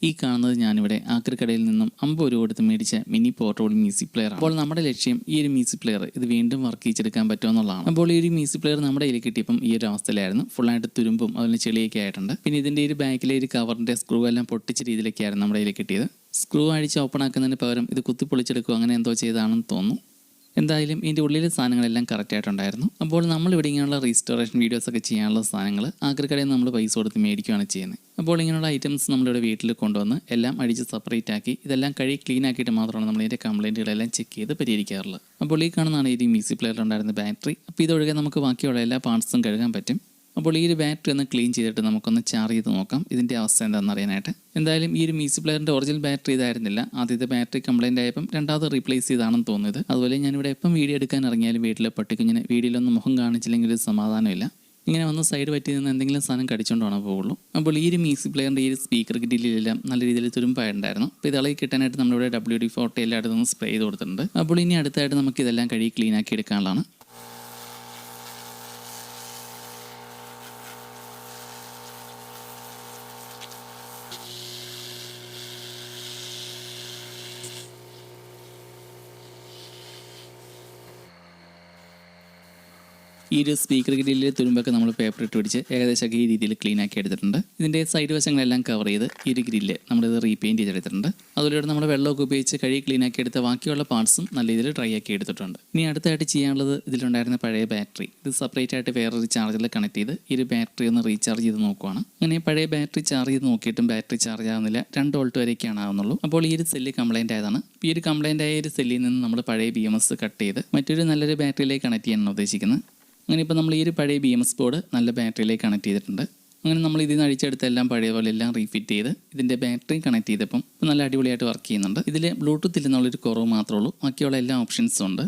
ഈ കാണുന്നത് ഞാനിവിടെ ആക്രിക്കടയിൽ നിന്നും 50 രൂപ കൊടുത്ത് മേടിച്ച മിനി പോർട്ടബിൾ മ്യൂസിക് പ്ലെയർ ആണ്. അപ്പോൾ നമ്മുടെ ലക്ഷ്യം ഈ ഒരു മ്യൂസിക് പ്ലെയർ ഇത് വീണ്ടും വർക്ക് ചെയ്തെടുക്കാൻ പറ്റുമെന്നുള്ളതാണ്. അപ്പോൾ ഈ ഒരു മ്യൂസിക് പ്ലെയർ നമ്മുടെ കയ്യിൽ കിട്ടിയപ്പം ഈ ഒരു അവസ്ഥയിലായിരുന്നു. ഫുള്ളായിട്ട് തുരുമ്പും അതുപോലെ ചെളിയൊക്കെ ആയിട്ടുണ്ട്. പിന്നെ ഇതിൻ്റെ ഒരു ബാക്കിലെ ഒരു കവറിൻ്റെ സ്ക്രൂ എല്ലാം പൊട്ടിച്ച രീതിയിലൊക്കെയായിരുന്നു നമ്മുടെ കയ്യിൽ കിട്ടിയത്. സ്ക്രൂ അടിച്ച് ഓപ്പൺ ആക്കുന്നതിന് പകരം ഇത് കുത്തിപ്പൊളിച്ചെടുക്കുക അങ്ങനെ എന്തോ ചെയ്താണെന്ന് തോന്നുന്നു. എന്തായാലും ഇതിൻ്റെ ഉള്ളിലെ സാധനങ്ങളെല്ലാം കറക്റ്റായിട്ടുണ്ടായിരുന്നു. അപ്പോൾ നമ്മളിവിടെ ഇങ്ങനെയുള്ള റീസ്റ്റോറേഷൻ വീഡിയോസൊക്കെ ചെയ്യാനുള്ള സാധനങ്ങൾ ആക്രിക്കടയിൽ നമ്മൾ പൈസ കൊടുത്ത് മേടിക്കുകയാണ് ചെയ്യുന്നത്. അപ്പോൾ ഇങ്ങനെയുള്ള ഐറ്റംസ് നമ്മളിവിടെ വീട്ടിൽ കൊണ്ടുവന്ന് എല്ലാം അടിച്ച് സെപ്പറേറ്റ് ആക്കി ഇതെല്ലാം കഴുകി ക്ലീൻ ആക്കിയിട്ട് മാത്രമാണ് നമ്മൾ ഇതിൻ്റെ കംപ്ലയിൻറ്റുകളെല്ലാം ചെക്ക് ചെയ്ത് പരിഹരിക്കാറുള്ളത്. അപ്പോൾ ഈ കാണുന്നതാണ് ഈ മ്യൂസിക് പ്ലെയറിലുണ്ടായിരുന്ന ബാറ്ററി. അപ്പോൾ ഇതൊഴികെ നമുക്ക് ബാക്കിയുള്ള എല്ലാ പാർട്സും കഴുകാൻ പറ്റും. അപ്പോൾ ഈ ഒരു ബാറ്ററി ഒന്ന് ക്ലീൻ ചെയ്തിട്ട് നമുക്കൊന്ന് ചാർജ് ചെയ്ത് നോക്കാം ഇതിൻ്റെ അവസ്ഥ എന്താണെന്ന് അറിയാനായിട്ട്. എന്തായാലും ഈ ഒരു മ്യൂസിക് പ്ലെയറിൻ്റെ ഒറിജിനൽ ബാറ്ററി ഇതായിരുന്നില്ല. ആദ്യത്തെ ബാറ്ററി കംപ്ലൈൻറ്റ് ആയപ്പം രണ്ടാമത് റീപ്ലേസ് ചെയ്താണെന്ന് തോന്നുന്നത്. അതുപോലെ ഞാനിവിടെ എപ്പം വീഡിയോ എടുക്കാൻ ഇറങ്ങിയാലും വീട്ടിലെ പട്ടിക്കുഞ്ഞിനെ വീഡിയോയിലൊന്നും മുഖം കാണിച്ചില്ലെങ്കിൽ ഒരു സമാധാനമില്ല. ഇങ്ങനെ വന്ന് സൈഡ് പറ്റി നിന്ന് എന്തെങ്കിലും സാധനം കടിച്ചുകൊണ്ടാണ് പോകുള്ളൂ. അപ്പോൾ ഈ ഒരു മ്യൂസിക് പ്ലെയറിൻ്റെ ഈ ഒരു സ്പീക്കർ കിറ്റിലെല്ലാം നല്ല രീതിയിൽ തുരുമ്പായിട്ടുണ്ടായിരുന്നു. അപ്പോൾ ഇത് ഇളകി കിട്ടാനായിട്ട് നമ്മളിവിടെ WD-40 എല്ലായിടത്തും നിന്ന് സ്പ്രേ ചെയ്ത് കൊടുത്തിട്ടുണ്ട്. അപ്പോൾ ഇനി അടുത്തായിട്ട് നമുക്ക് ഇതെല്ലാം കഴുകി ക്ലീൻ ആക്കി എടുക്കാനുള്ളതാണ്. ഈ ഒരു സ്പീക്കർ ഗ്രില്ലിലെ തുരുമ്പൊക്കെ നമ്മൾ പേപ്പർ ഇട്ട് പിടിച്ച് ഏകദേശമൊക്കെ ഈ രീതിയിൽ ക്ലീൻ ആക്കി എടുത്തിട്ടുണ്ട്. ഇതിൻ്റെ സൈഡ് വശങ്ങളെല്ലാം കവർ ചെയ്ത് ഈ ഒരു ഗ്രില്ല് നമ്മളിത് റീപെയിൻറ്റ് ചെയ്തെടുത്തിട്ടുണ്ട്. അതുപോലെ നമ്മൾ വെള്ളമൊക്കെ ഉപയോഗിച്ച് കഴുകി ക്ലീൻ ആക്കി എടുത്ത ബാക്കിയുള്ള പാർട്സും നല്ല രീതിയിൽ ഡ്രൈ ആക്കി എടുത്തിട്ടുണ്ട്. ഇനി അടുത്തായിട്ട് ചെയ്യാനുള്ളത് ഇതിലുണ്ടായിരുന്ന പഴയ ബാറ്ററി ഇത് സെപ്പറേറ്റ് ആയിട്ട് വേറൊരു ചാർജറിൽ കണക്ട് ചെയ്ത് ഈ ഒരു ബാറ്ററി ഒന്ന് റീചാർജ് ചെയ്ത് നോക്കുവാണ്. അങ്ങനെ പഴയ ബാറ്ററി ചാർജ് ചെയ്ത് നോക്കിയിട്ടും ബാറ്ററി ചാർജ് ആവുന്നില്ല. 2 വോൾട്ട് വരെയൊക്കെയാണ് ആവുന്നുള്ളൂ. അപ്പോൾ ഈ ഒരു സെല്ല് കംപ്ലൈൻറ്റ് ആയതാണ്. ഈ ഒരു കംപ്ലൈൻറ്റ് ആയ ഒരു സെല്ലിൽ നിന്ന് നമ്മൾ പഴയ BMS കട്ട് ചെയ്ത് മറ്റൊരു നല്ലൊരു ബാറ്ററിയിലേക്ക് കണക്ട് ചെയ്യാനാണ് ഉദ്ദേശിക്കുന്നത്. അങ്ങനെ ഇപ്പോൾ നമ്മൾ ഈ ഒരു പഴയ BMS ബോർഡ് നല്ല ബാറ്ററിയിലേക്ക് കണക്ട് ചെയ്തിട്ടുണ്ട്. അങ്ങനെ നമ്മൾ ഇതിൽ നിന്ന് അടിച്ചെടുത്ത എല്ലാം പഴയ പോലെ എല്ലാം റീഫിറ്റ് ചെയ്ത് ഇതിൻ്റെ ബാറ്ററി കണക്ട് ചെയ്തപ്പം ഇപ്പോൾ നല്ല അടിപൊളിയായിട്ട് വർക്ക് ചെയ്യുന്നുണ്ട്. ഇതിൽ ബ്ലൂടൂത്ത് ഇല്ലെന്നുള്ളൊരു കുറവ് മാത്രമേ ഉള്ളൂ. ബാക്കിയുള്ള എല്ലാ ഓപ്ഷൻസും ഉണ്ട്.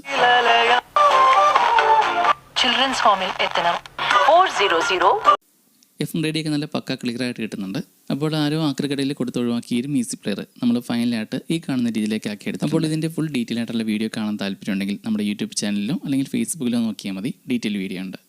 ചിൽഡ്രൻസ് ഹോമിൽ എത്തണം 400. FM റേഡിയൊക്കെ നല്ല പക്ക ക്ലിയറായിട്ട് കിട്ടുന്നുണ്ട്. അപ്പോൾ ആരോ ആക്രിക്കടയിൽ കൊടുത്ത് ഒഴിവാക്കിയ ഒരു മ്യൂസിക് പ്ലെയർ നമ്മൾ ഫൈനലായിട്ട് ഈ കാണുന്ന രീതിയിലേക്ക് ആക്കിയെടുത്തു. അപ്പോൾ ഇതിൻ്റെ ഫുൾ ഡീറ്റെയിൽ ആയിട്ടുള്ള വീഡിയോ കാണാൻ താല്പര്യമുണ്ടെങ്കിൽ നമ്മുടെ യൂട്യൂബ് ചാനലിലോ അല്ലെങ്കിൽ ഫേസ്ബുക്കിലോ നോക്കിയാൽ മതി. ഡീറ്റെയിൽ വീഡിയോ ഉണ്ട്.